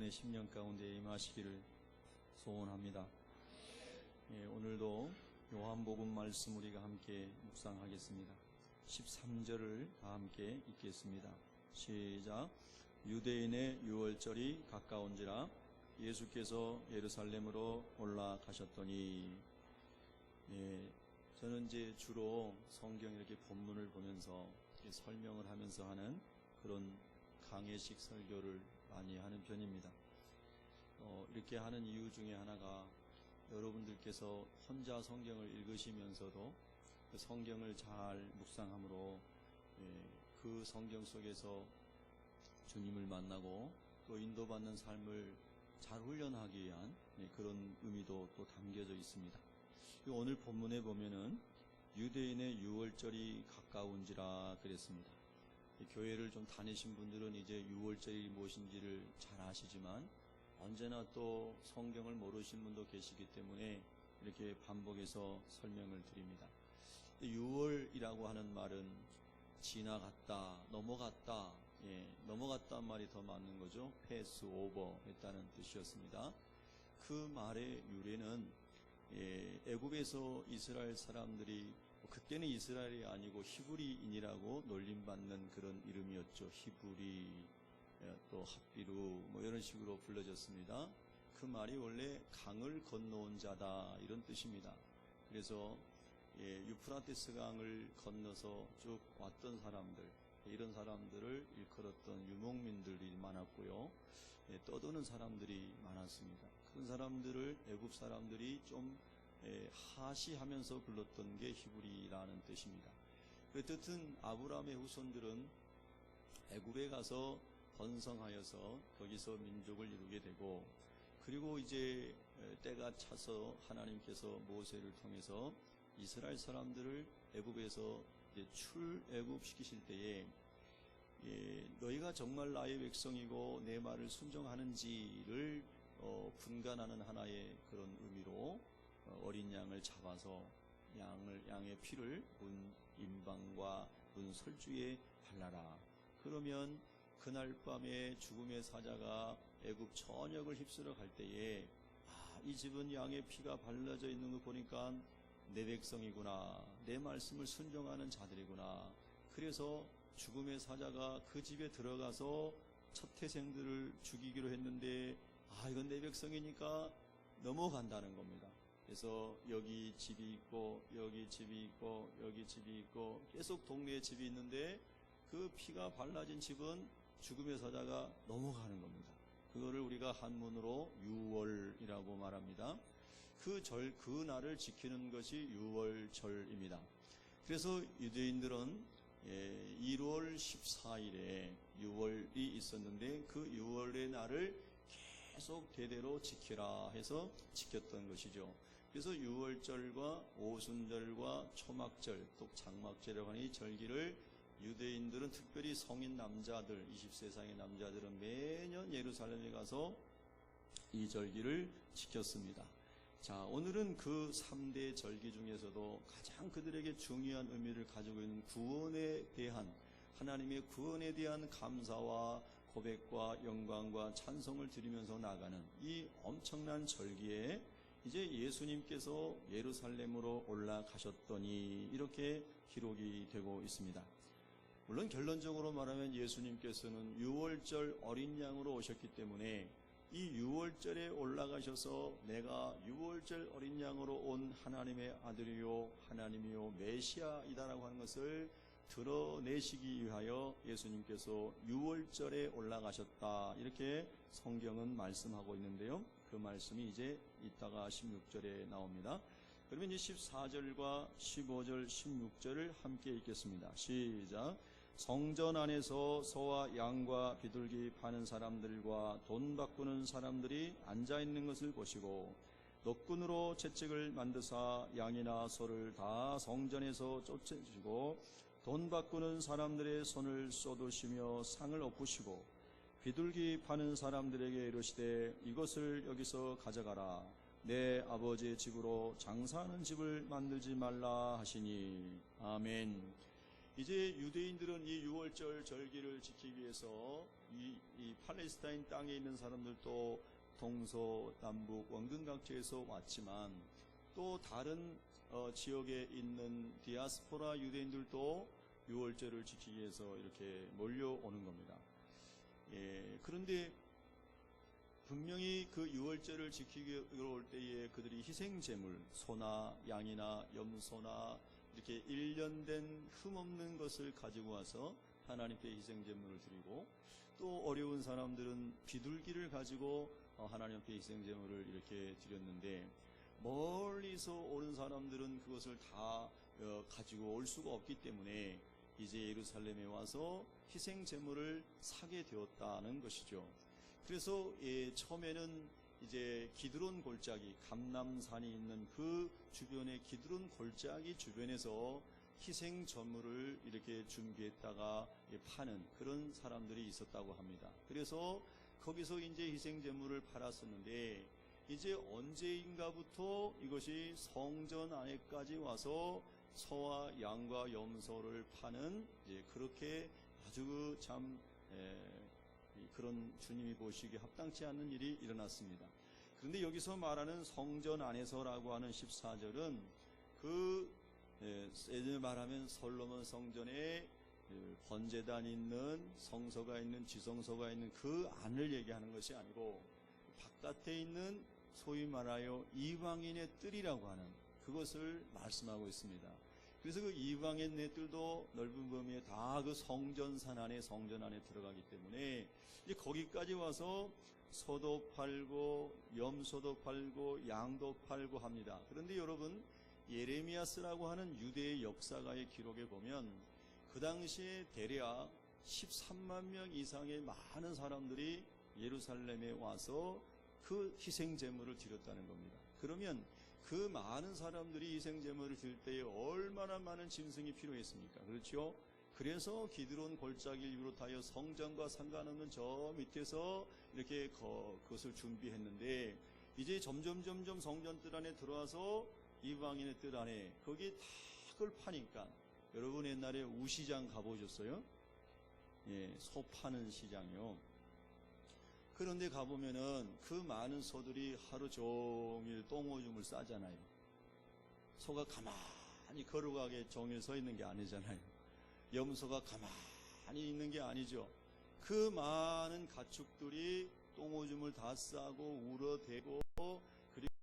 여러분의 심령 가운데 임하시기를 소원합니다. 오늘도 요한복음 말씀 우리가 함께 묵상하겠습니다. 13절을 다 함께 읽겠습니다. 시작. 유대인의 유월절이 가까운지라 예수께서 예루살렘으로 올라가셨더니. 저는 이제 주로 성경 이렇게 본문을 보면서 설명을 하면서 하는 그런 강해식 설교를 많이 하는 편입니다. 이렇게 하는 이유 중에 하나가 여러분들께서 혼자 성경을 읽으시면서도 그 성경을 잘 묵상함으로 그 성경 속에서 주님을 만나고 또 인도받는 삶을 잘 훈련하기 위한 그런 의미도 또 담겨져 있습니다. 오늘 본문에 보면은 유대인의 유월절이 가까운지라 그랬습니다. 교회를 좀 다니신 분들은 이제 유월절이 무엇인지를 잘 아시지만 언제나 또 성경을 모르신 분도 계시기 때문에 이렇게 반복해서 설명을 드립니다. 유월이라고 하는 말은 지나갔다, 넘어갔다, 넘어갔다는 말이 더 맞는 거죠. 패스 오버 했다는 뜻이었습니다. 그 말의 유래는 애굽에서 이스라엘 사람들이 그때는 이스라엘이 아니고 히브리인이라고 놀림받는 그런 이름이었죠. 히브리, 또 핫비루 이런 식으로 불러졌습니다. 그 말이 원래 강을 건너온 자다 이런 뜻입니다. 그래서 유프라테스 강을 건너서 쭉 왔던 사람들, 이런 사람들을 일컬었던 유목민들이 많았고요. 떠도는 사람들이 많았습니다. 그런 사람들을 애굽 사람들이 좀 하시하면서 불렀던 게 히브리라는 뜻입니다. 어쨌든 아브라함의 후손들은 애굽에 가서 번성하여서 거기서 민족을 이루게 되고, 그리고 이제 때가 차서 하나님께서 모세를 통해서 이스라엘 사람들을 애굽에서 출애굽시키실 때에 너희가 정말 나의 백성이고 내 말을 순종하는지를 분간하는 하나의 그런 의미로 어린 양을 잡아서 양의 피를 문 임방과 문 설주에 발라라. 그러면 그날 밤에 죽음의 사자가 애굽 전역을 휩쓸어 갈 때에 이 집은 양의 피가 발라져 있는 거 보니까 내 백성이구나, 내 말씀을 순종하는 자들이구나. 그래서 죽음의 사자가 그 집에 들어가서 첫 태생들을 죽이기로 했는데 이건 내 백성이니까 넘어간다는 겁니다. 그래서 여기 집이 있고 여기 집이 있고 여기 집이 있고 계속 동네에 집이 있는데 그 피가 발라진 집은 죽음의 사자가 넘어가는 겁니다. 그거를 우리가 한문으로 유월이라고 말합니다. 그 날을 지키는 것이 유월절입니다. 그래서 유대인들은 1월 14일에 유월이 있었는데 그 유월의 날을 계속 대대로 지키라 해서 지켰던 것이죠. 그래서 유월절과 오순절과 초막절, 또 장막절이라고 하는 이 절기를 유대인들은 특별히 성인 남자들, 20세 이상의 남자들은 매년 예루살렘에 가서 이 절기를 지켰습니다. 자, 오늘은 그 3대 절기 중에서도 가장 그들에게 중요한 의미를 가지고 있는 구원에 대한, 하나님의 구원에 대한 감사와 고백과 영광과 찬송을 드리면서 나가는 이 엄청난 절기에 이제 예수님께서 예루살렘으로 올라가셨더니 이렇게 기록이 되고 있습니다. 물론 결론적으로 말하면 예수님께서는 유월절 어린 양으로 오셨기 때문에 이 유월절에 올라가셔서 내가 유월절 어린 양으로 온 하나님의 아들이요 하나님이요 메시아이다라고 하는 것을 드러내시기 위하여 예수님께서 유월절에 올라가셨다, 이렇게 성경은 말씀하고 있는데요. 그 말씀이 이제 이따가 16절에 나옵니다. 그러면 이제 14절과 15절, 16절을 함께 읽겠습니다. 시작. 성전 안에서 소와 양과 비둘기 파는 사람들과 돈 바꾸는 사람들이 앉아있는 것을 보시고 노끈으로 채찍을 만드사 양이나 소를 다 성전에서 쫓으시고 돈 바꾸는 사람들의 손을 쏟으시며 상을 엎으시고 비둘기 파는 사람들에게 이르시되 이것을 여기서 가져가라. 내 아버지의 집으로 장사하는 집을 만들지 말라 하시니. 아멘. 이제 유대인들은 이 유월절 절기를 지키기 위해서 이 팔레스타인 땅에 있는 사람들도 동서남북 원근각지에서 왔지만 또 다른 지역에 있는 디아스포라 유대인들도 유월절을 지키기 위해서 이렇게 몰려오는 겁니다. 그런데 분명히 그 유월절을 지키기 올 때에 그들이 희생제물, 소나 양이나 염소나 이렇게 일련된 흠없는 것을 가지고 와서 하나님께 희생제물을 드리고, 또 어려운 사람들은 비둘기를 가지고 하나님 앞에 희생제물을 이렇게 드렸는데, 멀리서 오는 사람들은 그것을 다 가지고 올 수가 없기 때문에 이제 예루살렘에 와서 희생제물을 사게 되었다는 것이죠. 그래서 처음에는 이제 기드론 골짜기, 감람산이 있는 그 주변의 기드론 골짜기 주변에서 희생제물을 이렇게 준비했다가 파는 그런 사람들이 있었다고 합니다. 그래서 거기서 이제 희생제물을 팔았었는데, 이제 언제인가부터 이것이 성전 안에까지 와서 소와 양과 염소를 파는 그렇게 아주 참 그런 주님이 보시기에 합당치 않는 일이 일어났습니다. 그런데 여기서 말하는 성전 안에서라고 하는 14절은 예를 말하면 솔로몬 성전에 번제단이 있는 성소가 있는 지성소가 있는 그 안을 얘기하는 것이 아니고 바깥에 있는 소위 말하여 이방인의 뜰이라고 하는 그것을 말씀하고 있습니다. 그래서 그 이방인의 뜰도 넓은 범위에 다 그 성전 안에 들어가기 때문에 이제 거기까지 와서 소도 팔고 염소도 팔고 양도 팔고 합니다. 그런데 여러분, 예레미야스라고 하는 유대의 역사가의 기록에 보면 그 당시에 대략 13만 명 이상의 많은 사람들이 예루살렘에 와서 그 희생제물을 드렸다는 겁니다. 그러면 그 많은 사람들이 희생제물을 드릴 때에 얼마나 많은 짐승이 필요했습니까? 그렇죠? 그래서 기드론 골짜기를 비롯하여 성전과 상관없는 저 밑에서 이렇게 그것을 준비했는데, 이제 점점 성전 뜰 안에 들어와서 이방인의 뜰 안에 거기 다 그걸 파니까, 여러분 옛날에 우시장 가보셨어요? 소 파는 시장이요. 그런데 가보면은 그 많은 소들이 하루 종일 똥오줌을 싸잖아요. 소가 가만히 걸어가게 종일 서 있는 게 아니잖아요. 염소가 가만히 있는 게 아니죠. 그 많은 가축들이 똥오줌을 다 싸고 울어대고, 그리고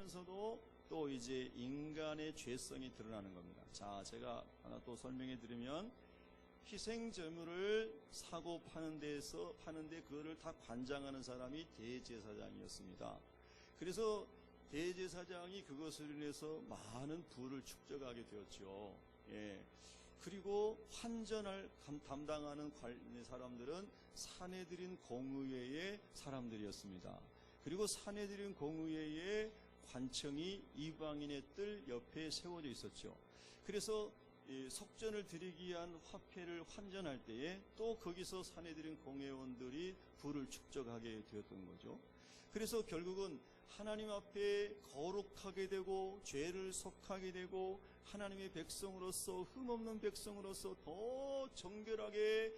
하면서도 또 이제 인간의 죄성이 드러나는 겁니다. 자, 제가 하나 또 설명해 드리면, 희생제물을 사고 파는데 그거를 다 관장하는 사람이 대제사장이었습니다. 그래서 대제사장이 그것을 인해서 많은 부를 축적하게 되었죠. 그리고 환전을 담당하는 사람들은 사내들인 공의회의 사람들이었습니다. 그리고 사내들인 공의회의 관청이 이방인의 뜰 옆에 세워져 있었죠. 그래서 속전을 드리기 위한 화폐를 환전할 때에 또 거기서 사내들인 공회원들이 부를 축적하게 되었던 거죠. 그래서 결국은 하나님 앞에 거룩하게 되고 죄를 속하게 되고 하나님의 백성으로서 흠없는 백성으로서 더 정결하게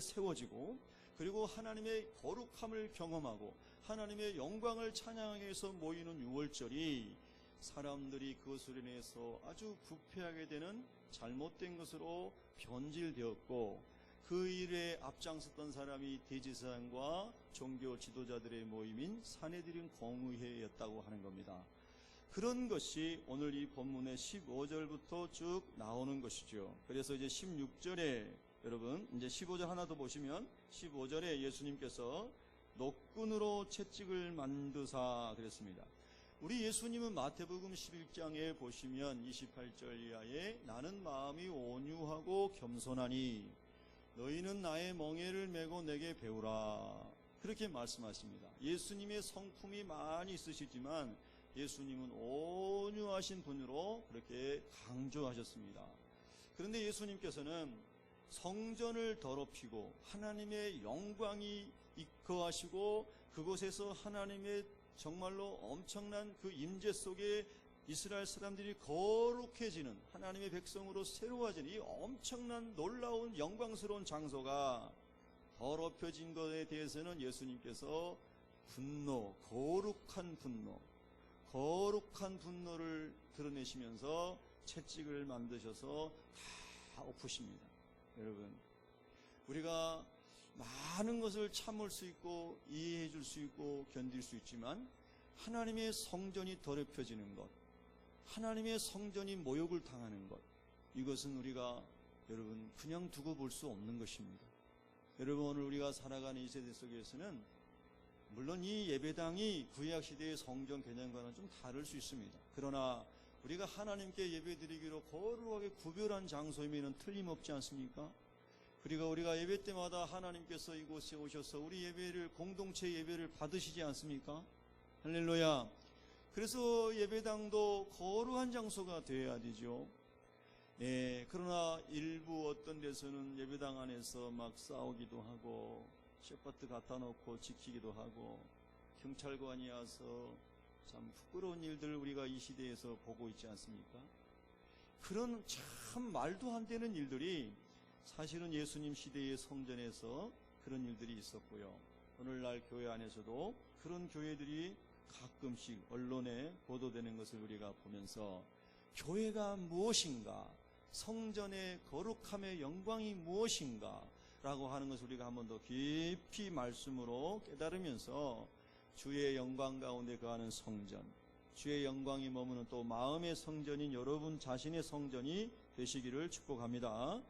세워지고, 그리고 하나님의 거룩함을 경험하고 하나님의 영광을 찬양하기 위해서 모이는 유월절이 사람들이 그것으로 인해서 아주 부패하게 되는 잘못된 것으로 변질되었고, 그 일에 앞장섰던 사람이 대제사장과 종교 지도자들의 모임인 사내들인 공의회였다고 하는 겁니다. 그런 것이 오늘 이 본문의 15절부터 쭉 나오는 것이죠. 그래서 이제 16절에 여러분 이제 15절 하나 더 보시면 15절에 예수님께서 노끈으로 채찍을 만드사 그랬습니다. 우리 예수님은 마태복음 11장에 보시면 28절 이하에 나는 마음이 온유하고 겸손하니 너희는 나의 멍에를 메고 내게 배우라 그렇게 말씀하십니다. 예수님의 성품이 많이 있으시지만 예수님은 온유하신 분으로 그렇게 강조하셨습니다. 그런데 예수님께서는 성전을 더럽히고 하나님의 영광이 거하시고 그곳에서 하나님의 정말로 엄청난 그 임재 속에 이스라엘 사람들이 거룩해지는 하나님의 백성으로 새로워지는 이 엄청난 놀라운 영광스러운 장소가 더럽혀진 것에 대해서는 예수님께서 거룩한 분노를 드러내시면서 채찍을 만드셔서 다 엎으십니다. 여러분, 우리가 많은 것을 참을 수 있고 이해해 줄 수 있고 견딜 수 있지만 하나님의 성전이 더럽혀지는 것, 하나님의 성전이 모욕을 당하는 것, 이것은 우리가 여러분 그냥 두고 볼 수 없는 것입니다. 여러분, 오늘 우리가 살아가는 이 세대 속에서는 물론 이 예배당이 구약시대의 성전 개념과는 좀 다를 수 있습니다. 그러나 우리가 하나님께 예배드리기로 거룩하게 구별한 장소이면 틀림없지 않습니까? 그리고 우리가 예배 때마다 하나님께서 이곳에 오셔서 우리 예배를, 공동체 예배를 받으시지 않습니까? 할렐루야. 그래서 예배당도 거룩한 장소가 되어야 되죠. 그러나 일부 어떤 데서는 예배당 안에서 막 싸우기도 하고 셰퍼트 갖다 놓고 지키기도 하고 경찰관이 와서 참 부끄러운 일들 우리가 이 시대에서 보고 있지 않습니까? 그런 참 말도 안 되는 일들이 사실은 예수님 시대의 성전에서 그런 일들이 있었고요. 오늘날 교회 안에서도 그런 교회들이 가끔씩 언론에 보도되는 것을 우리가 보면서 교회가 무엇인가, 성전의 거룩함의 영광이 무엇인가 라고 하는 것을 우리가 한 번 더 깊이 말씀으로 깨달으면서 주의 영광 가운데 거하는 성전, 주의 영광이 머무는 또 마음의 성전인 여러분 자신의 성전이 되시기를 축복합니다.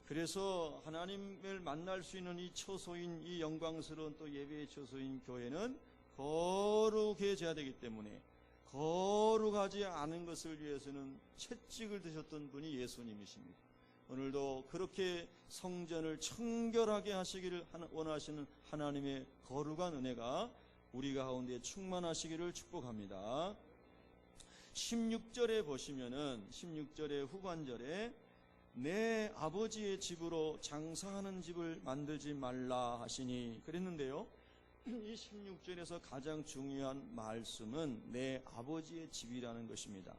그래서 하나님을 만날 수 있는 이 처소인, 이 영광스러운 또 예배의 처소인 교회는 거룩해져야 되기 때문에 거룩하지 않은 것을 위해서는 채찍을 드셨던 분이 예수님이십니다. 오늘도 그렇게 성전을 청결하게 하시기를 원하시는 하나님의 거룩한 은혜가 우리 가운데 충만하시기를 축복합니다. 16절에 보시면은 16절의 후반절에 내 아버지의 집으로 장사하는 집을 만들지 말라 하시니 그랬는데요. 이 16절에서 가장 중요한 말씀은 내 아버지의 집이라는 것입니다.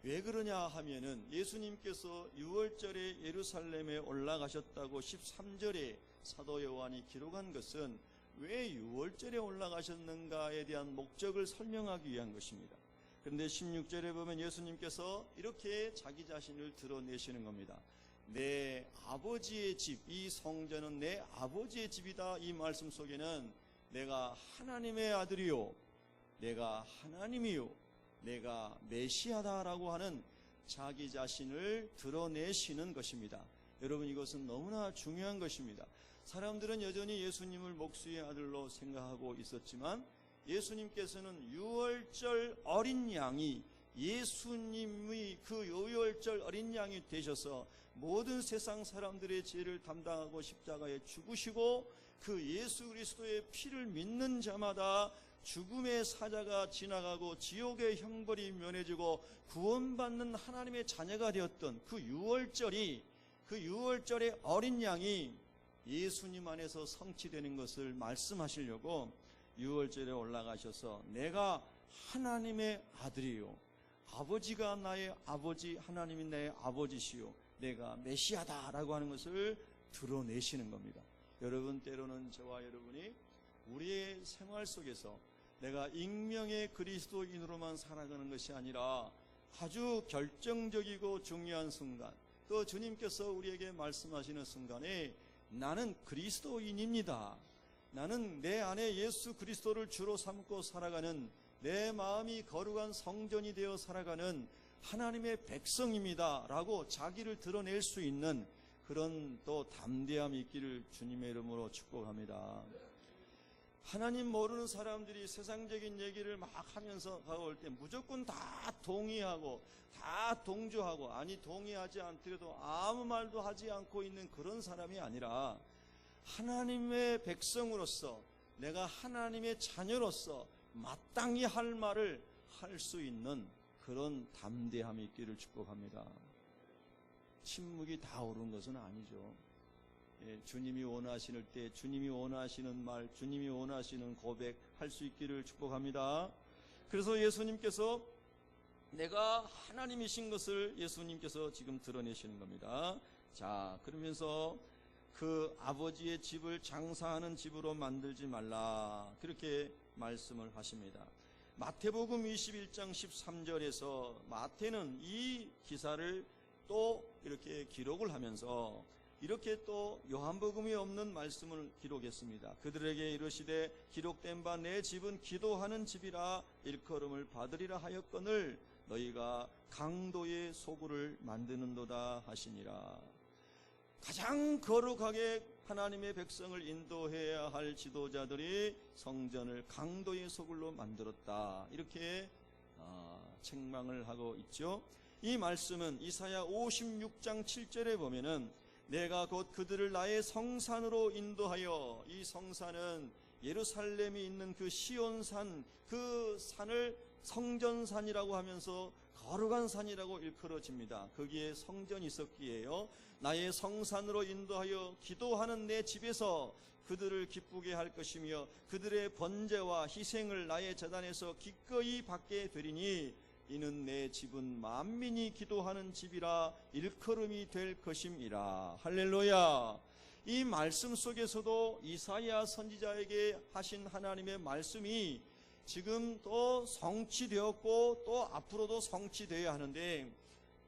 왜 그러냐 하면은 예수님께서 6월절에 예루살렘에 올라가셨다고 13절에 사도 요한이 기록한 것은 왜 6월절에 올라가셨는가에 대한 목적을 설명하기 위한 것입니다. 그런데 16절에 보면 예수님께서 이렇게 자기 자신을 드러내시는 겁니다. 내 아버지의 집, 이 성전은 내 아버지의 집이다. 이 말씀 속에는 내가 하나님의 아들이요, 내가 하나님이요, 내가 메시아다라고 하는 자기 자신을 드러내시는 것입니다. 여러분, 이것은 너무나 중요한 것입니다. 사람들은 여전히 예수님을 목수의 아들로 생각하고 있었지만 예수님께서는 유월절 어린 양이, 예수님의 그 유월절 어린 양이 되셔서 모든 세상 사람들의 죄를 담당하고 십자가에 죽으시고 그 예수 그리스도의 피를 믿는 자마다 죽음의 사자가 지나가고 지옥의 형벌이 면해지고 구원받는 하나님의 자녀가 되었던 그 유월절이, 그 유월절의 어린 양이 예수님 안에서 성취되는 것을 말씀하시려고 유월절에 올라가셔서 내가 하나님의 아들이요, 아버지가 나의 아버지, 하나님이 내 아버지시요, 내가 메시아다라고 하는 것을 드러내시는 겁니다. 여러분, 때로는 저와 여러분이 우리의 생활 속에서 내가 익명의 그리스도인으로만 살아가는 것이 아니라 아주 결정적이고 중요한 순간, 또 주님께서 우리에게 말씀하시는 순간에 나는 그리스도인입니다, 나는 내 안에 예수 그리스도를 주로 삼고 살아가는, 내 마음이 거룩한 성전이 되어 살아가는 하나님의 백성입니다 라고 자기를 드러낼 수 있는 그런 또 담대함이 있기를 주님의 이름으로 축복합니다. 하나님 모르는 사람들이 세상적인 얘기를 막 하면서 가올 때 무조건 다 동의하고 다 동조하고, 아니 동의하지 않더라도 아무 말도 하지 않고 있는 그런 사람이 아니라 하나님의 백성으로서, 내가 하나님의 자녀로서 마땅히 할 말을 할 수 있는 그런 담대함이 있기를 축복합니다. 침묵이 다 옳은 것은 아니죠. 주님이 원하실 때 주님이 원하시는 말, 주님이 원하시는 고백 할 수 있기를 축복합니다. 그래서 예수님께서 내가 하나님이신 것을 예수님께서 지금 드러내시는 겁니다. 자, 그러면서 그 아버지의 집을 장사하는 집으로 만들지 말라, 그렇게 말씀을 하십니다. 마태복음 21장 13절에서 마태는 이 기사를 또 이렇게 기록을 하면서 이렇게 또 요한복음이 없는 말씀을 기록했습니다. 그들에게 이르시되 기록된 바 내 집은 기도하는 집이라 일컬음을 받으리라 하였거늘 너희가 강도의 소굴을 만드는도다 하시니라. 가장 거룩하게 하나님의 백성을 인도해야 할 지도자들이 성전을 강도의 소굴로 만들었다, 이렇게 책망을 하고 있죠. 이 말씀은 이사야 56장 7절에 보면은 내가 곧 그들을 나의 성산으로 인도하여, 이 성산은 예루살렘이 있는 그 시온산, 그 산을 성전산이라고 하면서 거룩한 산이라고 일컬어집니다. 거기에 성전이 있었기에요. 나의 성산으로 인도하여 기도하는 내 집에서 그들을 기쁘게 할 것이며 그들의 번제와 희생을 나의 제단에서 기꺼이 받게 되리니 이는 내 집은 만민이 기도하는 집이라 일컬음이 될 것임이라. 할렐루야. 이 말씀 속에서도 이사야 선지자에게 하신 하나님의 말씀이 지금 또 성취되었고 또 앞으로도 성취되어야 하는데,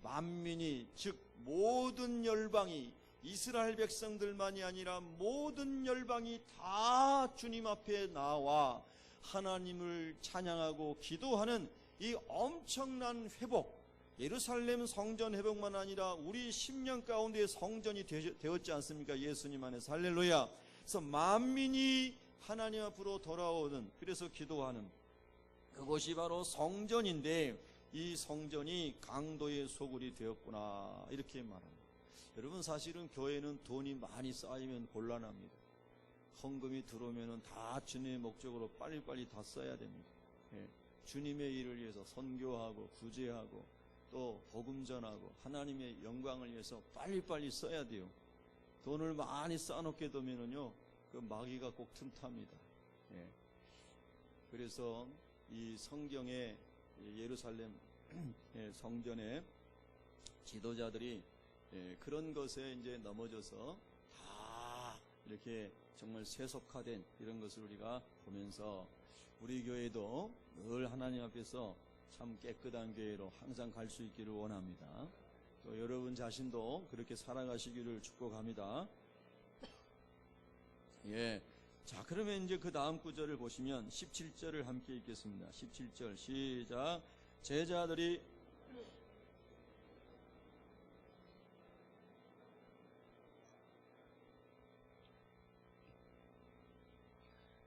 만민이, 즉 모든 열방이, 이스라엘 백성들만이 아니라 모든 열방이 다 주님 앞에 나와 하나님을 찬양하고 기도하는 이 엄청난 회복, 예루살렘 성전 회복만 아니라 우리 10년 가운데 성전이 되었지 않습니까? 예수님 안에서. 할렐루야. 그래서 만민이 하나님 앞으로 돌아오는, 그래서 기도하는 그곳이 바로 성전인데 이 성전이 강도의 소굴이 되었구나, 이렇게 말합니다. 여러분, 사실은 교회는 돈이 많이 쌓이면 곤란합니다. 헌금이 들어오면 다 주님의 목적으로 빨리빨리 다 써야 됩니다. 주님의 일을 위해서 선교하고 구제하고 또 복음 전하고 하나님의 영광을 위해서 빨리빨리 써야 돼요. 돈을 많이 쌓아놓게 되면은요, 그 마귀가 꼭 틈탑니다. 그래서 이 성경의 예루살렘 성전의 지도자들이 그런 것에 이제 넘어져서 다 이렇게 정말 세속화된 이런 것을 우리가 보면서 우리 교회도 늘 하나님 앞에서 참 깨끗한 교회로 항상 갈 수 있기를 원합니다. 또 여러분 자신도 그렇게 살아가시기를 축복합니다. 자, 그러면 이제 그 다음 구절을 보시면 17절을 함께 읽겠습니다. 17절 시작. 제자들이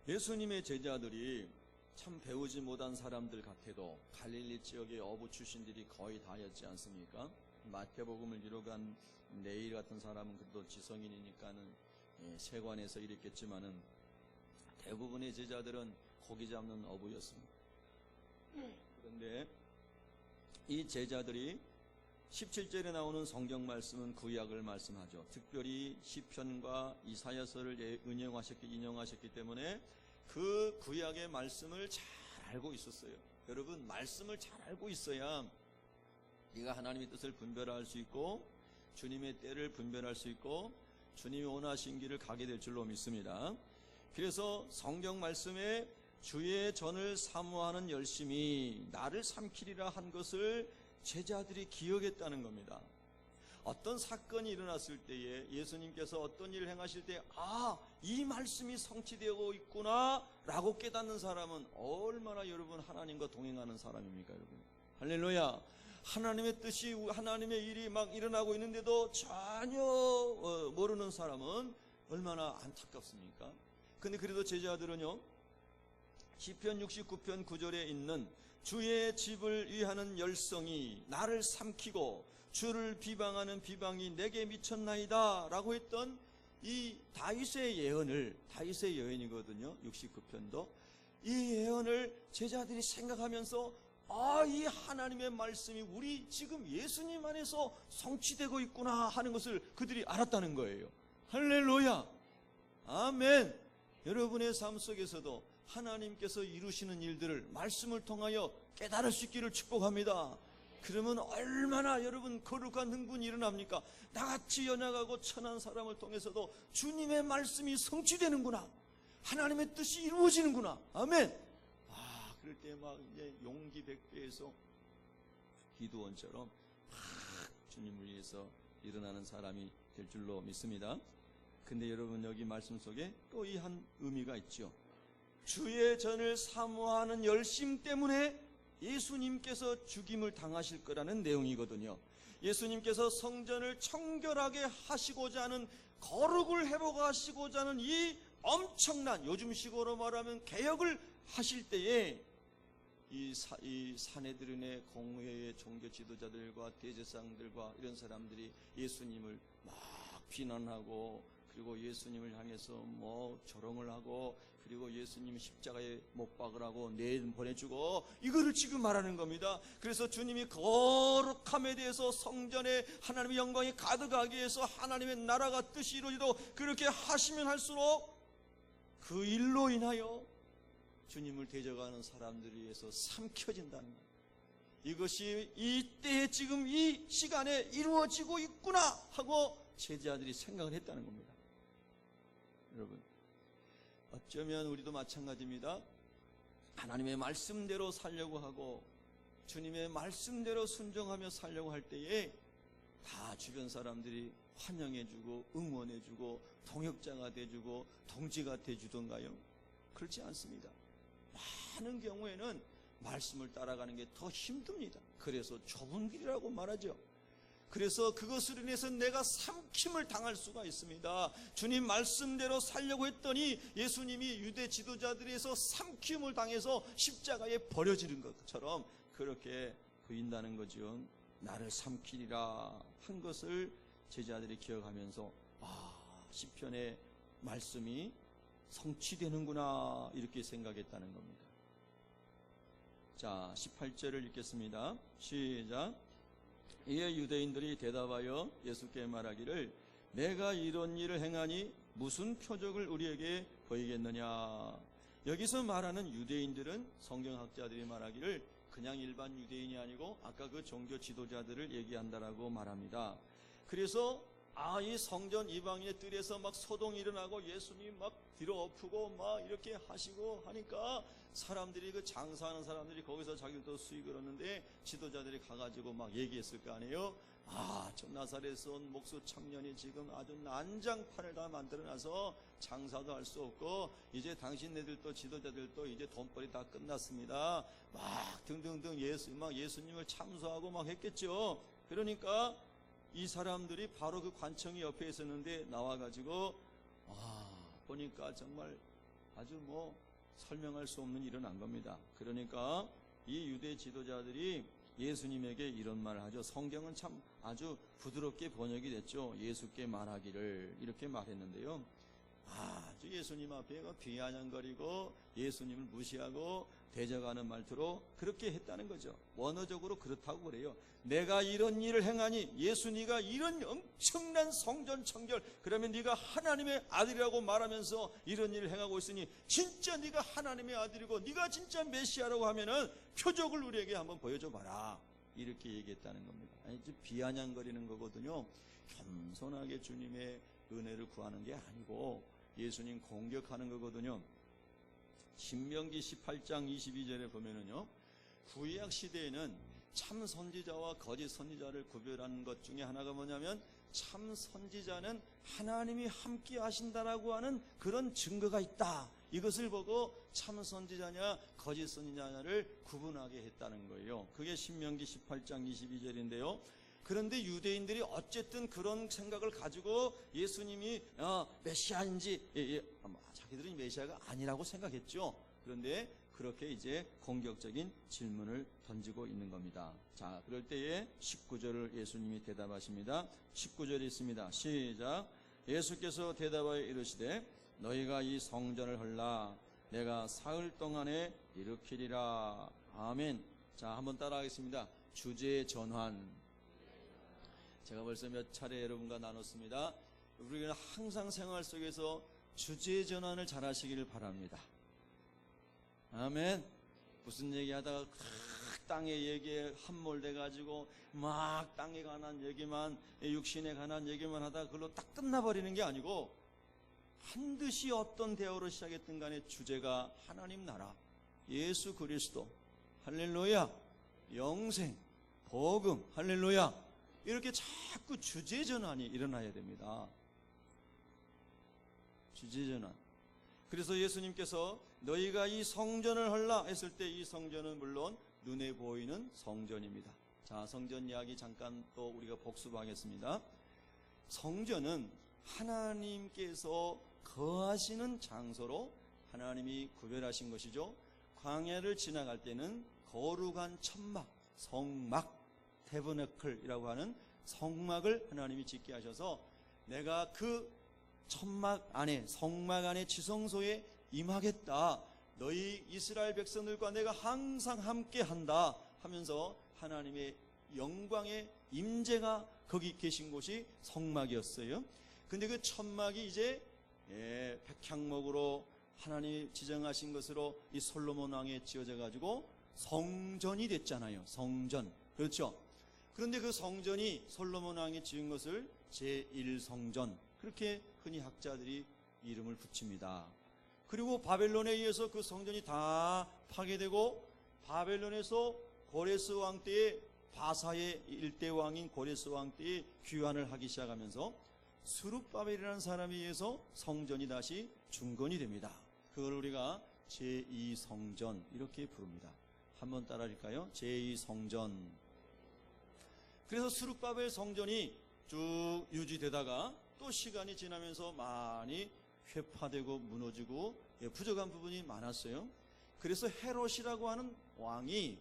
예수님의 제자들이 참 배우지 못한 사람들 같아도 갈릴리 지역의 어부 출신들이 거의 다였지 않습니까? 마태복음을 기록한 네일 같은 사람은 그래도 지성인이니까는 세관에서 일했겠지만은 대부분의 제자들은 고기 잡는 어부였습니다. 그런데 이 제자들이 17절에 나오는 성경 말씀은 구약을 말씀하죠. 특별히 시편과 이사야서를 인용하셨기 때문에 그 구약의 말씀을 잘 알고 있었어요. 여러분, 말씀을 잘 알고 있어야 네가 하나님의 뜻을 분별할 수 있고 주님의 때를 분별할 수 있고 주님이 원하신 길을 가게 될 줄로 믿습니다. 그래서 성경 말씀에 주의 전을 사모하는 열심이 나를 삼키리라 한 것을 제자들이 기억했다는 겁니다. 어떤 사건이 일어났을 때에 예수님께서 어떤 일을 행하실 때 이 말씀이 성취되고 있구나 라고 깨닫는 사람은 얼마나 여러분 하나님과 동행하는 사람입니까? 여러분, 할렐루야. 하나님의 뜻이, 하나님의 일이 막 일어나고 있는데도 전혀 모르는 사람은 얼마나 안타깝습니까? 근데 그래도 제자들은요, 시편 69편 9절에 있는 주의 집을 위하는 열성이 나를 삼키고 주를 비방하는 비방이 내게 미쳤나이다 라고 했던 이 다윗의 예언을, 다윗의 예언이거든요. 69편도 이 예언을 제자들이 생각하면서 이 하나님의 말씀이 우리 지금 예수님 안에서 성취되고 있구나 하는 것을 그들이 알았다는 거예요. 할렐루야. 아멘. 여러분의 삶 속에서도 하나님께서 이루시는 일들을 말씀을 통하여 깨달을 수 있기를 축복합니다. 그러면 얼마나 여러분 거룩한 흥분이 일어납니까? 나같이 연약하고 천한 사람을 통해서도 주님의 말씀이 성취되는구나, 하나님의 뜻이 이루어지는구나. 아멘. 그럴 때 막 이제 용기 백배에서 기도원처럼 주님을 위해서 일어나는 사람이 될 줄로 믿습니다. 근데 여러분, 여기 말씀 속에 또 이 한 의미가 있죠. 주의 전을 사모하는 열심 때문에 예수님께서 죽임을 당하실 거라는 내용이거든요. 예수님께서 성전을 청결하게 하시고자 하는, 거룩을 회복하시고자 하는 이 엄청난, 요즘식으로 말하면 개혁을 하실 때에 이 사내들인의 공회의 종교 지도자들과 대제사장들과 이런 사람들이 예수님을 막 비난하고, 그리고 예수님을 향해서 뭐 조롱을 하고, 그리고 예수님 십자가에 못 박으라고 내보내주고, 이거를 지금 말하는 겁니다. 그래서 주님이 거룩함에 대해서 성전에 하나님의 영광이 가득하게 해서 하나님의 나라가 뜻이 이루어지도록 그렇게 하시면 할수록 그 일로 인하여 주님을 대적하는 사람들에 의해서 삼켜진다는 거예요. 이것이 이때에 지금 이 시간에 이루어지고 있구나 하고 제자들이 생각을 했다는 겁니다. 여러분, 어쩌면 우리도 마찬가지입니다. 하나님의 말씀대로 살려고 하고 주님의 말씀대로 순종하며 살려고 할 때에 다 주변 사람들이 환영해주고 응원해주고 동역자가 돼주고 동지가 돼주던가요? 그렇지 않습니다. 많은 경우에는 말씀을 따라가는 게 더 힘듭니다. 그래서 좁은 길이라고 말하죠. 그래서 그것으로 인해서 내가 삼킴을 당할 수가 있습니다. 주님 말씀대로 살려고 했더니 예수님이 유대 지도자들에서 삼킴을 당해서 십자가에 버려지는 것처럼 그렇게 보인다는 거죠. 나를 삼키리라 한 것을 제자들이 기억하면서 시편의 말씀이 성취되는구나 이렇게 생각했다는 겁니다. 자, 18절을 읽겠습니다. 시작. 이에 유대인들이 대답하여 예수께 말하기를 내가 이런 일을 행하니 무슨 표적을 우리에게 보이겠느냐. 여기서 말하는 유대인들은 성경학자들이 말하기를 그냥 일반 유대인이 아니고 아까 그 종교 지도자들을 얘기한다라고 말합니다. 그래서 이 성전 이방인의 뜰에서 막 소동이 일어나고 예수님 막 뒤로 엎고 막 이렇게 하시고 하니까 사람들이, 그 장사하는 사람들이 거기서 자기들도 수익을 얻는데 지도자들이 가가지고 막 얘기했을 거 아니에요. 저 나사렛에서 온 목수 청년이 지금 아주 난장판을 다 만들어놔서 장사도 할 수 없고 이제 당신네들도 지도자들도 이제 돈벌이 다 끝났습니다. 막 등등등 예수님을 참소하고 막 했겠죠. 그러니까 이 사람들이 바로 그 관청이 옆에 있었는데 나와가지고 보니까 정말 아주 설명할 수 없는 일은 안 겁니다. 그러니까 이 유대 지도자들이 예수님에게 이런 말을 하죠. 성경은 참 아주 부드럽게 번역이 됐죠. 예수께 말하기를 이렇게 말했는데요. 예수님 앞에 비아냥거리고 예수님을 무시하고 대적하는 말투로 그렇게 했다는 거죠. 원어적으로 그렇다고 그래요. 내가 이런 일을 행하니 예수 네가 이런 엄청난 성전 청결, 그러면 네가 하나님의 아들이라고 말하면서 이런 일을 행하고 있으니 진짜 네가 하나님의 아들이고 네가 진짜 메시아라고 하면은 표적을 우리에게 한번 보여줘 봐라, 이렇게 얘기했다는 겁니다. 아니, 비아냥거리는 거거든요. 겸손하게 주님의 은혜를 구하는 게 아니고 예수님 공격하는 거거든요. 신명기 18장 22절에 보면은요, 구약 시대에는 참 선지자와 거짓 선지자를 구별하는 것 중에 하나가 뭐냐면, 참 선지자는 하나님이 함께 하신다라고 하는 그런 증거가 있다, 이것을 보고 참 선지자냐 거짓 선지자냐를 구분하게 했다는 거예요. 그게 신명기 18장 22절인데요 그런데 유대인들이 어쨌든 그런 생각을 가지고 예수님이 메시아인지 자기들은 메시아가 아니라고 생각했죠. 그런데 그렇게 이제 공격적인 질문을 던지고 있는 겁니다. 자, 그럴 때에 19절을 예수님이 대답하십니다. 19절에 있습니다. 시작. 예수께서 대답하여 이르시되 너희가 이 성전을 헐라 내가 사흘 동안에 일으키리라. 아멘. 자, 한번 따라하겠습니다. 주제 전환. 제가 벌써 몇 차례 여러분과 나눴습니다. 우리가 항상 생활 속에서 주제 전환을 잘 하시기를 바랍니다. 아멘. 무슨 얘기하다가 땅의 얘기에 함몰돼가지고 막 땅에 관한 얘기만, 육신에 관한 얘기만 하다가 그걸로 딱 끝나버리는 게 아니고, 반드시 어떤 대화로 시작했든 간에 주제가 하나님 나라, 예수 그리스도, 할렐루야, 영생, 복음, 할렐루야, 이렇게 자꾸 주제 전환이 일어나야 됩니다. 주제 전환. 그래서 예수님께서 너희가 이 성전을 헐라 했을 때 이 성전은 물론 눈에 보이는 성전입니다. 자, 성전 이야기 잠깐 또 우리가 복습하겠습니다. 성전은 하나님께서 거하시는 장소로 하나님이 구별하신 것이죠. 광야를 지나갈 때는 거룩한 천막, 성막, 태버너클이라고 하는 성막을 하나님이 짓게 하셔서 내가 그 천막 안에, 성막 안에 지성소에 임하겠다, 너희 이스라엘 백성들과 내가 항상 함께 한다 하면서 하나님의 영광의 임재가 거기 계신 곳이 성막이었어요. 근데 그 천막이 이제 백향목으로 하나님이 지정하신 것으로 이 솔로몬 왕에 지어져 가지고 성전이 됐잖아요. 성전. 그렇죠? 그런데 그 성전이 솔로몬 왕이 지은 것을 제1성전, 그렇게 흔히 학자들이 이름을 붙입니다. 그리고 바벨론에 의해서 그 성전이 다 파괴되고, 바벨론에서 고레스 왕 때에, 바사의 일대 왕인 고레스 왕 때에 귀환을 하기 시작하면서 스룹바벨이라는 사람에 의해서 성전이 다시 중건이 됩니다. 그걸 우리가 제2성전 이렇게 부릅니다. 한번 따라할까요? 제2성전. 그래서 스룹바벨 성전이 쭉 유지되다가 또 시간이 지나면서 많이 회파되고 무너지고 부족한 부분이 많았어요. 그래서 헤롯이라고 하는 왕이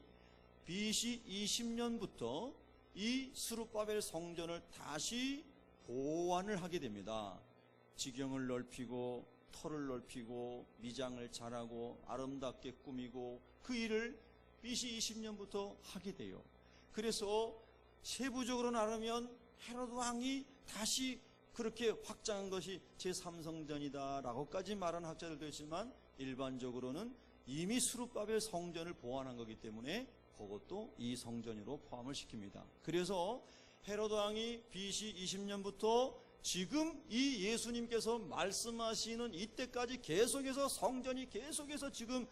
BC 20년부터 이 스룹바벨 성전을 다시 보완을 하게 됩니다. 지경을 넓히고 터를 넓히고 미장을 잘하고 아름답게 꾸미고 그 일을 BC 20년부터 하게 돼요. 그래서 세부적으로 나누면 헤롯 왕이 다시 그렇게 확장한 것이 제3성전이다 라고까지 말하는 학자들도 있지만, 일반적으로는 이미 스룹바벨 성전을 보완한 거기 때문에 그것도 이 성전으로 포함을 시킵니다. 그래서 헤롯 왕이 BC 20년부터 지금 이 예수님께서 말씀하시는 이때까지 계속해서 성전이 계속해서 지금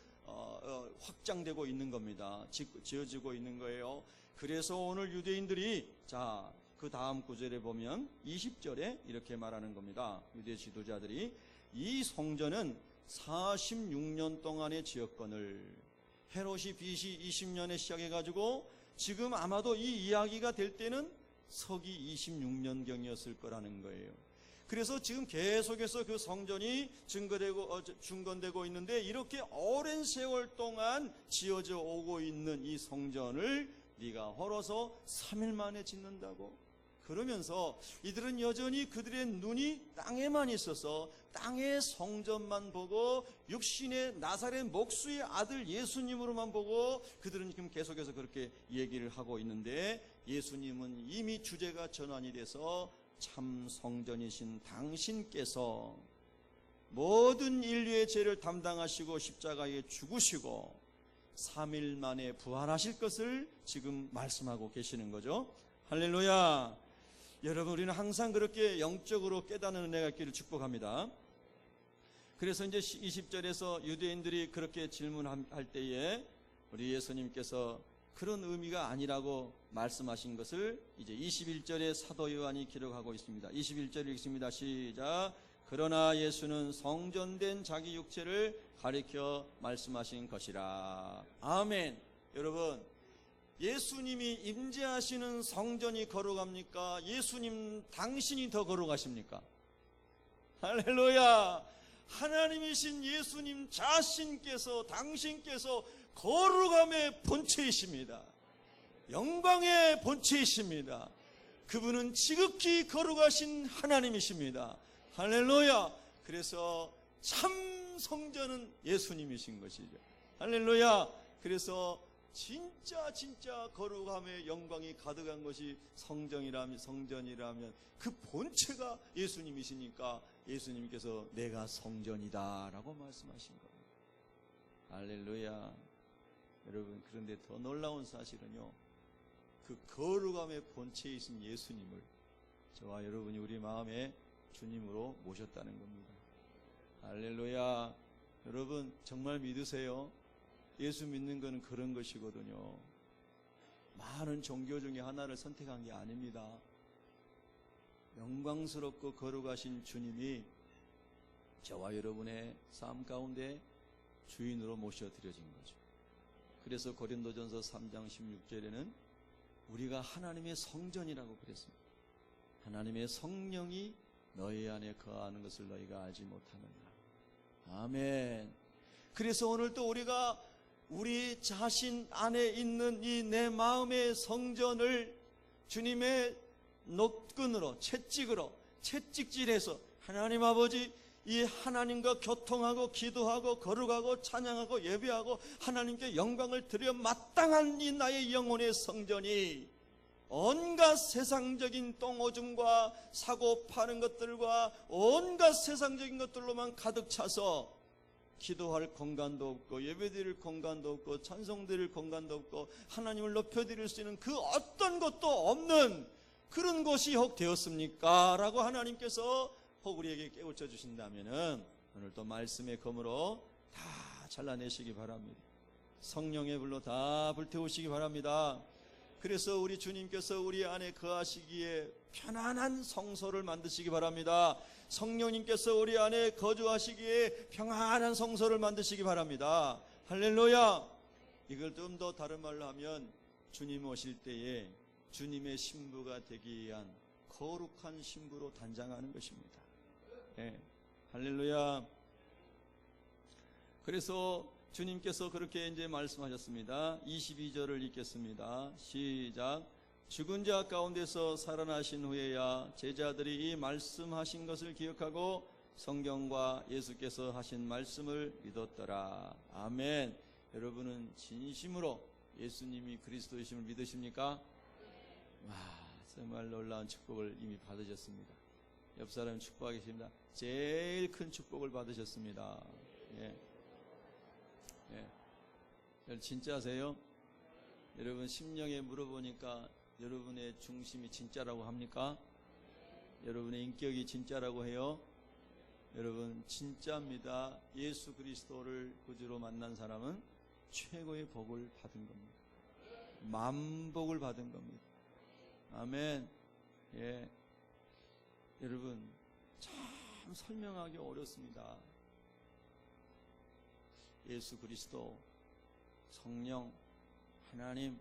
확장되고 있는 겁니다. 지어지고 있는 거예요. 그래서 오늘 유대인들이, 자, 그 다음 구절에 보면 20절에 이렇게 말하는 겁니다. 유대 지도자들이 이 성전은 46년 동안의 지역권을, 헤롯이 BC 20년에 시작해가지고 지금 아마도 이 이야기가 될 때는 서기 26년경이었을 거라는 거예요. 그래서 지금 계속해서 그 성전이 중건되고 있는데, 이렇게 오랜 세월 동안 지어져 오고 있는 이 성전을 네가 헐어서 3일 만에 짓는다고? 그러면서 이들은 여전히 그들의 눈이 땅에만 있어서 땅의 성전만 보고 육신의 나사렛 목수의 아들 예수님으로만 보고 그들은 지금 계속해서 그렇게 얘기를 하고 있는데, 예수님은 이미 주제가 전환이 돼서 참 성전이신 당신께서 모든 인류의 죄를 담당하시고 십자가에 죽으시고 3일 만에 부활하실 것을 지금 말씀하고 계시는 거죠. 할렐루야. 여러분, 우리는 항상 그렇게 영적으로 깨닫는 은혜가 있기를 축복합니다. 그래서 이제 20절에서 유대인들이 그렇게 질문할 때에 우리 예수님께서 그런 의미가 아니라고 말씀하신 것을 이제 21절에 사도 요한이 기록하고 있습니다. 21절 읽습니다. 시작. 그러나 예수는 성전된 자기 육체를 가리켜 말씀하신 것이라. 아멘. 여러분, 예수님이 임재하시는 성전이 거룩합니까? 예수님 당신이 더 거룩하십니까? 할렐루야. 하나님이신 예수님 자신께서, 당신께서 거룩함의 본체이십니다. 영광의 본체이십니다. 그분은 지극히 거룩하신 하나님이십니다. 할렐루야. 그래서 참 성전은 예수님이신 것이죠. 할렐루야. 그래서 진짜 거룩함의 영광이 가득한 것이 성전이라면 그 본체가 예수님이시니까 예수님께서 내가 성전이다 라고 말씀하신 겁니다. 할렐루야. 여러분, 그런데 더 놀라운 사실은요, 그 거룩함의 본체이신 예수님을 저와 여러분이 우리 마음에 주님으로 모셨다는 겁니다. 할렐루야. 여러분, 정말 믿으세요? 예수 믿는 것은 그런 것이거든요. 많은 종교 중에 하나를 선택한 게 아닙니다. 영광스럽고 거룩하신 주님이 저와 여러분의 삶 가운데 주인으로 모셔드려진 거죠. 그래서 고린도전서 3장 16절에는 우리가 하나님의 성전이라고 그랬습니다. 하나님의 성령이 너희 안에 거하는 것을 너희가 알지 못하느냐. 아멘. 그래서 오늘 또 우리가 우리 자신 안에 있는 이 내 마음의 성전을 주님의 노끈으로, 채찍질해서 하나님 아버지, 이 하나님과 교통하고 기도하고 거룩하고 찬양하고 예배하고 하나님께 영광을 드려 마땅한 이 나의 영혼의 성전이 온갖 세상적인 똥오줌과 사고 파는 것들과 온갖 세상적인 것들로만 가득 차서 기도할 공간도 없고 예배드릴 공간도 없고 찬송드릴 공간도 없고 하나님을 높여드릴 수 있는 그 어떤 것도 없는 그런 곳이 혹 되었습니까? 라고 하나님께서 혹 우리에게 깨우쳐 주신다면은 오늘 또 말씀의 검으로 다 잘라내시기 바랍니다. 성령의 불로 다 불태우시기 바랍니다. 그래서 우리 주님께서 우리 안에 거하시기에 편안한 성소를 만드시기 바랍니다. 성령님께서 우리 안에 거주하시기에 평안한 성소를 만드시기 바랍니다. 할렐루야. 이걸 좀 더 다른 말로 하면 주님 오실 때에 주님의 신부가 되기 위한 거룩한 신부로 단장하는 것입니다. 네. 할렐루야. 그래서 주님께서 그렇게 이제 말씀하셨습니다. 22절을 읽겠습니다. 시작. 죽은 자 가운데서 살아나신 후에야 제자들이 이 말씀하신 것을 기억하고 성경과 예수께서 하신 말씀을 믿었더라. 아멘. 여러분은 진심으로 예수님이 그리스도이심을 믿으십니까? 와, 정말 놀라운 축복을 이미 받으셨습니다. 옆 사람 축복하겠습니다. 제일 큰 축복을 받으셨습니다. 예. 예. 진짜세요? 여러분 심령에 물어보니까 여러분의 중심이 진짜라고 합니까? 여러분의 인격이 진짜라고 해요? 여러분 진짜입니다. 예수 그리스도를 구주로 만난 사람은 최고의 복을 받은 겁니다. 만복을 받은 겁니다. 아멘. 예. 여러분 참 설명하기 어렵습니다. 예수 그리스도, 성령, 하나님,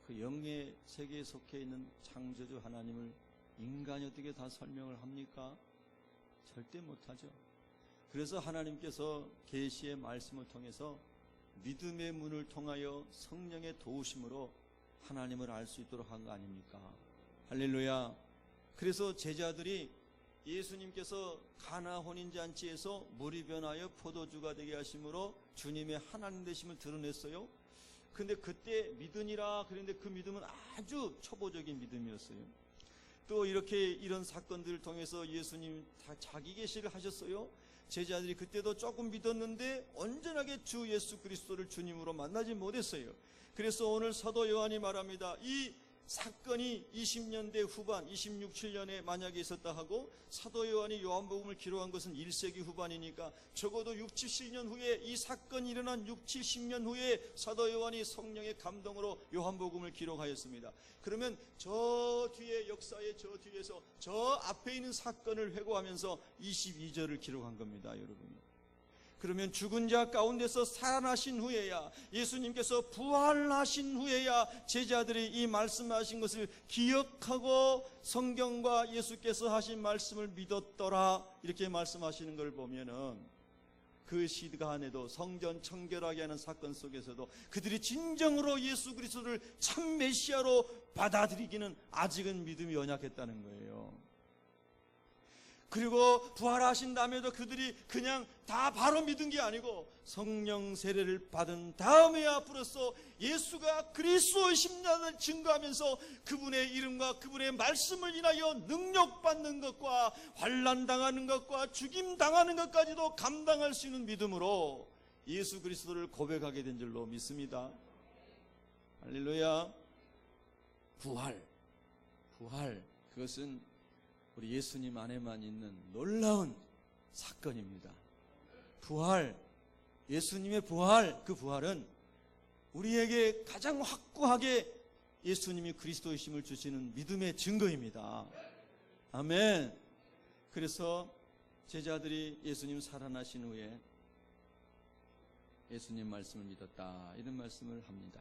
그 영의 세계에 속해 있는 창조주 하나님을 인간이 어떻게 다 설명을 합니까? 절대 못하죠. 그래서 하나님께서 계시의 말씀을 통해서 믿음의 문을 통하여 성령의 도우심으로 하나님을 알 수 있도록 한 거 아닙니까? 할렐루야. 그래서 제자들이 예수님께서 가나 혼인잔치에서 물이 변하여 포도주가 되게 하심으로 주님의 하나님 되심을 드러냈어요. 근데 그때 믿으니라 그랬는데 그 믿음은 아주 초보적인 믿음이었어요. 또 이렇게 이런 사건들을 통해서 예수님 다 자기 계시를 하셨어요. 제자들이 그때도 조금 믿었는데 온전하게 주 예수 그리스도를 주님으로 만나지 못했어요. 그래서 오늘 사도 요한이 말합니다. 이 사건이 20년대 후반 26, 7년에 만약에 있었다 하고 사도 요한이 요한복음을 기록한 것은 1세기 후반이니까 적어도 6, 70년 후에 이 사건이 일어난 6, 70년 후에 사도 요한이 성령의 감동으로 요한복음을 기록하였습니다. 그러면 저 뒤에 역사의 저 뒤에서 저 앞에 있는 사건을 회고하면서 22절을 기록한 겁니다, 여러분. 그러면 죽은 자 가운데서 살아나신 후에야, 예수님께서 부활하신 후에야 제자들이 이 말씀하신 것을 기억하고 성경과 예수께서 하신 말씀을 믿었더라, 이렇게 말씀하시는 걸 보면은 그 시간에도 성전 청결하게 하는 사건 속에서도 그들이 진정으로 예수 그리스도를 참 메시아로 받아들이기는 아직은 믿음이 연약했다는 거예요. 그리고 부활하신 다음에도 그들이 그냥 다 바로 믿은 게 아니고 성령 세례를 받은 다음에야 비로소 예수가 그리스도이심을 증거하면서 그분의 이름과 그분의 말씀을 인하여 능력받는 것과 환난당하는 것과 죽임당하는 것까지도 감당할 수 있는 믿음으로 예수 그리스도를 고백하게 된 줄로 믿습니다. 할렐루야. 부활, 그것은 우리 예수님 안에만 있는 놀라운 사건입니다. 부활, 예수님의 부활, 그 부활은 우리에게 가장 확고하게 예수님이 그리스도이심을 주시는 믿음의 증거입니다. 아멘. 그래서 제자들이 예수님 살아나신 후에 예수님 말씀을 믿었다, 이런 말씀을 합니다.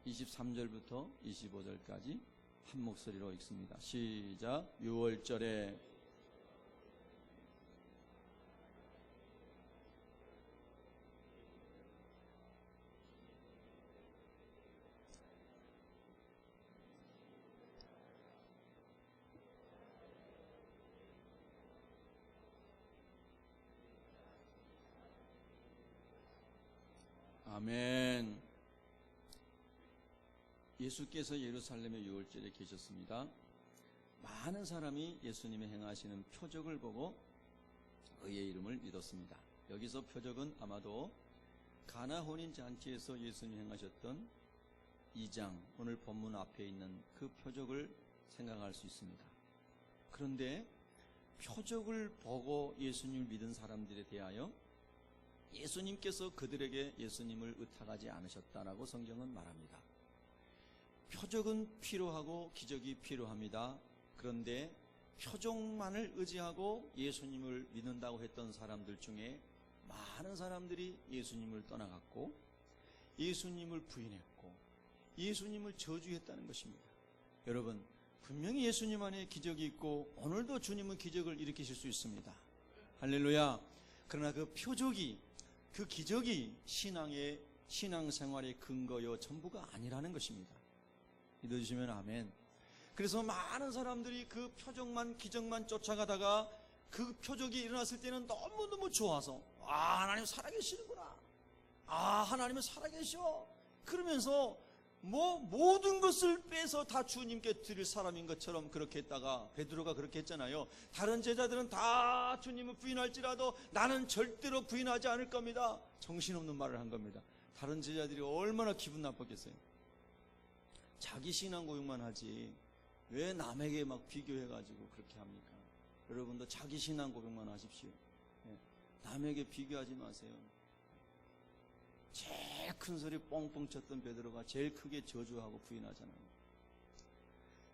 23절부터 25절까지 한 목소리로 읽습니다. 시작. 6월절에 아멘. 예수께서 예루살렘의 유월절에 계셨습니다. 많은 사람이 예수님의 행하시는 표적을 보고 그의 이름을 믿었습니다. 여기서 표적은 아마도 가나 혼인 잔치에서 예수님이 행하셨던 2장, 오늘 본문 앞에 있는 그 표적을 생각할 수 있습니다. 그런데 표적을 보고 예수님을 믿은 사람들에 대하여 예수님께서 그들에게 예수님을 의탁하지 않으셨다라고 성경은 말합니다. 표적은 필요하고 기적이 필요합니다. 그런데 표적만을 의지하고 예수님을 믿는다고 했던 사람들 중에 많은 사람들이 예수님을 떠나갔고 예수님을 부인했고 예수님을 저주했다는 것입니다. 여러분, 분명히 예수님 안에 기적이 있고 오늘도 주님은 기적을 일으키실 수 있습니다. 할렐루야. 그러나 그 표적이, 그 기적이 신앙생활의 근거요 전부가 아니라는 것입니다. 믿어주시면 아멘. 그래서 많은 사람들이 그 표적만, 기적만 쫓아가다가 그 표적이 일어났을 때는 너무너무 좋아서 하나님 살아계시는구나, 하나님은 살아계셔, 그러면서 모든 것을 빼서 다 주님께 드릴 사람인 것처럼 그렇게 했다가 베드로가 그렇게 했잖아요. 다른 제자들은 다 주님을 부인할지라도 나는 절대로 부인하지 않을 겁니다. 정신없는 말을 한 겁니다. 다른 제자들이 얼마나 기분 나빴겠어요. 자기 신앙 고백만 하지 왜 남에게 막 비교해가지고 그렇게 합니까? 여러분도 자기 신앙 고백만 하십시오. 남에게 비교하지 마세요. 제일 큰 소리 뻥뻥 쳤던 베드로가 제일 크게 저주하고 부인하잖아요.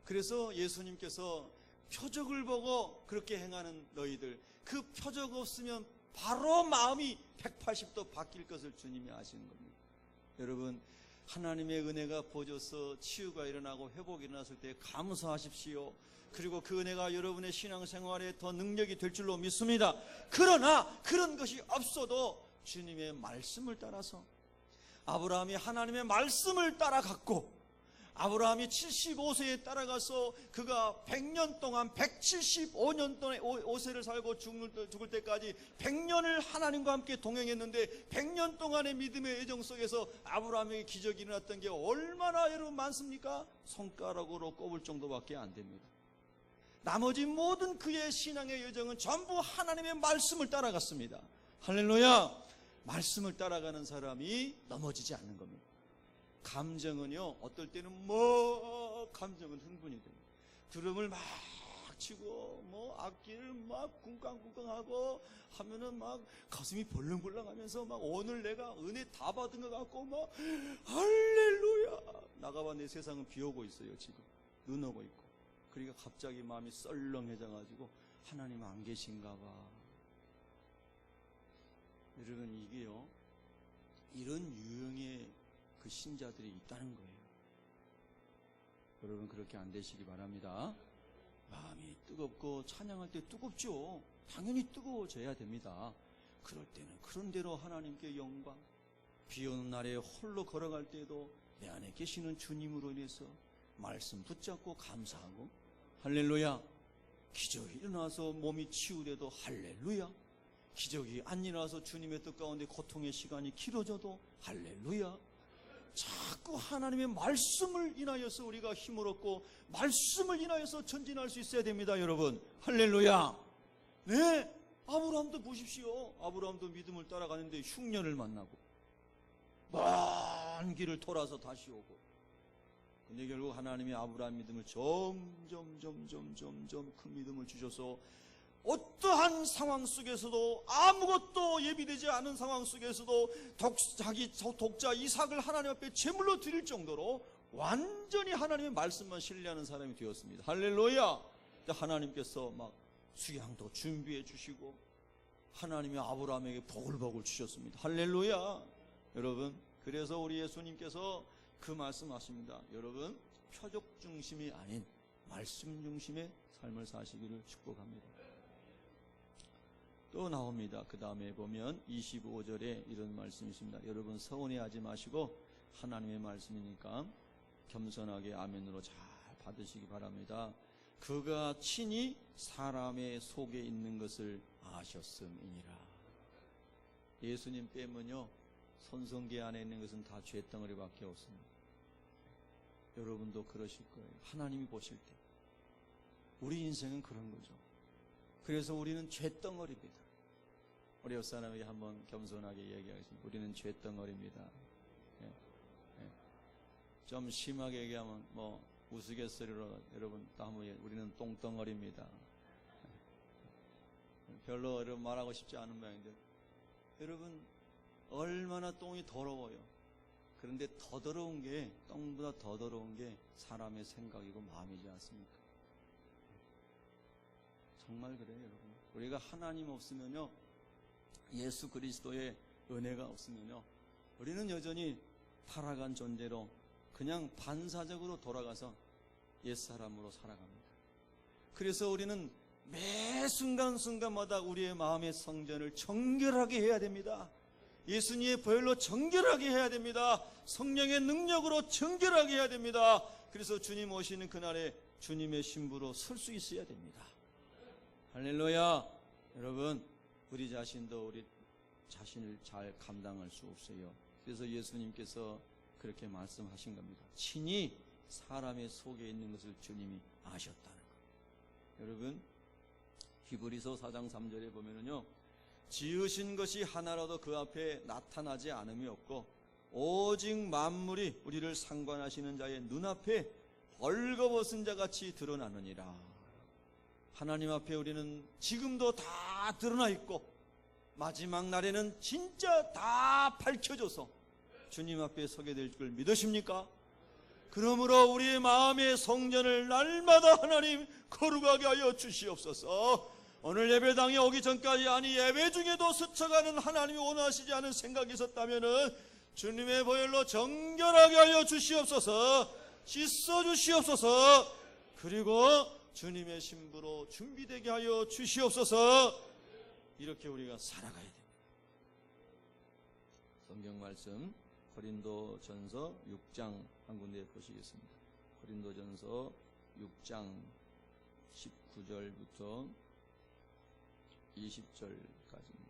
그래서 예수님께서 표적을 보고 그렇게 행하는 너희들, 그 표적 없으면 바로 마음이 180도 바뀔 것을 주님이 아시는 겁니다. 여러분, 하나님의 은혜가 보져서 치유가 일어나고 회복이 일어났을 때 감사하십시오. 그리고 그 은혜가 여러분의 신앙생활에 더 능력이 될 줄로 믿습니다. 그러나 그런 것이 없어도 주님의 말씀을 따라서, 아브라함이 하나님의 말씀을 따라갔고 아브라함이 75세에 따라가서 그가 100년 동안 175년 동안 5세를 살고 죽을 때까지 100년을 하나님과 함께 동행했는데 100년 동안의 믿음의 여정 속에서 아브라함에게 기적이 일어났던 게 얼마나 여러분 많습니까? 손가락으로 꼽을 정도밖에 안 됩니다. 나머지 모든 그의 신앙의 여정은 전부 하나님의 말씀을 따라갔습니다. 할렐루야! 말씀을 따라가는 사람이 넘어지지 않는 겁니다. 감정은요, 어떨 때는 감정은 흥분이 됩니다. 드럼을 막 치고 악기를 막 쿵쾅쿵쾅하고 하면은 막 가슴이 벌렁벌렁 하면서 막 오늘 내가 은혜 다 받은 것 같고 막 할렐루야! 나가봐 내 세상은 비 오고 있어요. 지금 눈 오고 있고. 그러니까 갑자기 마음이 썰렁해져가지고 하나님 안 계신가 봐. 여러분, 이게요, 이런 유형의 그 신자들이 있다는 거예요. 여러분, 그렇게 안 되시기 바랍니다. 마음이 뜨겁고 찬양할 때 뜨겁죠. 당연히 뜨거워져야 됩니다. 그럴 때는 그런 대로 하나님께 영광, 비 오는 날에 홀로 걸어갈 때도 내 안에 계시는 주님으로 인해서 말씀 붙잡고 감사하고, 할렐루야. 기적이 일어나서 몸이 치유돼도 할렐루야. 기적이 안 일어나서 주님의 뜻 가운데 고통의 시간이 길어져도 할렐루야. 자꾸 하나님의 말씀을 인하여서 우리가 힘을 얻고 말씀을 인하여서 전진할 수 있어야 됩니다. 여러분, 할렐루야. 네, 아브라함도 보십시오. 아브라함도 믿음을 따라가는데 흉년을 만나고 먼 길을 돌아서 다시 오고, 근데 결국 하나님이 아브라함 믿음을 점점 큰 믿음을 주셔서 어떠한 상황 속에서도, 아무것도 예비되지 않은 상황 속에서도 자기 독자 이삭을 하나님 앞에 제물로 드릴 정도로 완전히 하나님의 말씀만 신뢰하는 사람이 되었습니다. 할렐루야. 하나님께서 막 수양도 준비해 주시고 하나님이 아브라함에게 복을 주셨습니다. 할렐루야. 여러분, 그래서 우리 예수님께서 그 말씀하십니다. 여러분, 표적 중심이 아닌 말씀 중심의 삶을 사시기를 축복합니다. 또 나옵니다. 그 다음에 보면 25절에 이런 말씀이 있습니다. 여러분, 서운해하지 마시고 하나님의 말씀이니까 겸손하게 아멘으로 잘 받으시기 바랍니다. 그가 친히 사람의 속에 있는 것을 아셨음이니라. 예수님 빼면요, 손성계 안에 있는 것은 다 죄덩어리밖에 없습니다. 여러분도 그러실 거예요. 하나님이 보실 때 우리 인생은 그런 거죠. 그래서 우리는 죄덩어리입니다. 우리 옆 사람에게 한번 겸손하게 얘기하겠습니다. 우리는 죄덩어리입니다. 예, 예. 좀 심하게 얘기하면 우스갯소리로 여러분 또 한번 우리는 똥덩어리입니다. 별로 여러분 말하고 싶지 않은 모양인데, 여러분 얼마나 똥이 더러워요. 그런데 더 더러운 게, 똥보다 더 더러운 게 사람의 생각이고 마음이지 않습니까? 정말 그래요, 여러분. 우리가 하나님 없으면요, 예수 그리스도의 은혜가 없으면요, 우리는 여전히 타락한 존재로 그냥 반사적으로 돌아가서 옛사람으로 살아갑니다. 그래서 우리는 매 순간순간마다 우리의 마음의 성전을 정결하게 해야 됩니다. 예수님의 보혈로 정결하게 해야 됩니다. 성령의 능력으로 정결하게 해야 됩니다. 그래서 주님 오시는 그날에 주님의 신부로 설 수 있어야 됩니다. 할렐루야. 여러분, 우리 자신도 우리 자신을 잘 감당할 수 없어요. 그래서 예수님께서 그렇게 말씀하신 겁니다. 친히 사람의 속에 있는 것을 주님이 아셨다는 것. 여러분, 히브리서 4장 3절에 보면은요, 지으신 것이 하나라도 그 앞에 나타나지 않음이 없고 오직 만물이 우리를 상관하시는 자의 눈앞에 벌거벗은 자같이 드러나느니라. 하나님 앞에 우리는 지금도 다 드러나 있고 마지막 날에는 진짜 다 밝혀져서 주님 앞에 서게 될 줄 믿으십니까? 그러므로 우리의 마음의 성전을 날마다 하나님 거룩하게 하여 주시옵소서. 오늘 예배당에 오기 전까지, 아니 예배 중에도 스쳐가는 하나님이 원하시지 않은 생각이 있었다면은 주님의 보혈로 정결하게 하여 주시옵소서. 씻어 주시옵소서. 그리고 주님의 신부로 준비되게 하여 주시옵소서. 이렇게 우리가 살아가야 됩니다. 성경 말씀 고린도전서 6장 한 군데 보시겠습니다. 고린도전서 6장 19절부터 20절까지입니다.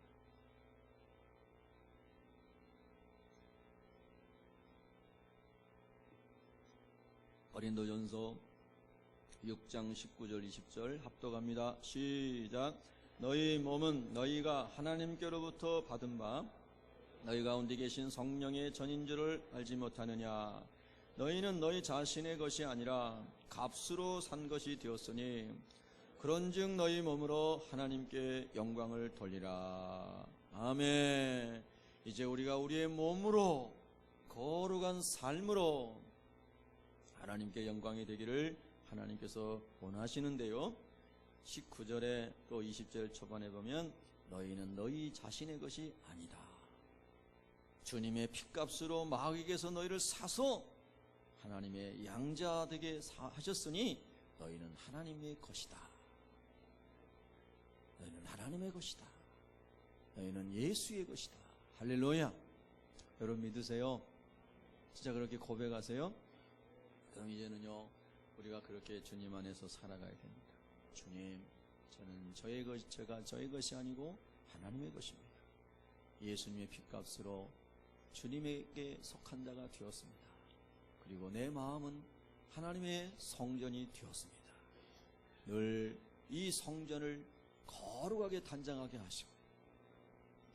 고린도전서 6장 19절 20절 합독합니다. 시작. 너희 몸은 너희가 하나님께로부터 받은 바 너희 가운데 계신 성령의 전인 줄을 알지 못하느냐. 너희는 너희 자신의 것이 아니라 값으로 산 것이 되었으니 그런즉 너희 몸으로 하나님께 영광을 돌리라. 아멘. 이제 우리가 우리의 몸으로 거룩한 삶으로 하나님께 영광이 되기를 하나님께서 원하시는데요. 19절에 또 20절 초반에 보면 너희는 너희 자신의 것이 아니다. 주님의 핏값으로 마귀에게서 너희를 사서 하나님의 양자 되게 하셨으니 너희는 하나님의 것이다. 너희는 하나님의 것이다. 너희는 예수의 것이다. 할렐루야. 여러분 믿으세요? 진짜 그렇게 고백하세요? 그럼 이제는요 우리가 그렇게 주님 안에서 살아가야 됩니다. 주님, 저는 제가 저의 것이 아니고 하나님의 것입니다. 예수님의 핏값으로 주님에게 속한 자가 되었습니다. 그리고 내 마음은 하나님의 성전이 되었습니다. 늘 이 성전을 거룩하게 단장하게 하시고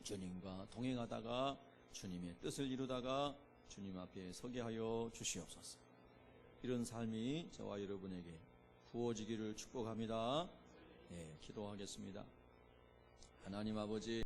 주님과 동행하다가 주님의 뜻을 이루다가 주님 앞에 서게 하여 주시옵소서. 이런 삶이 저와 여러분에게 부어지기를 축복합니다. 네, 기도하겠습니다. 하나님 아버지,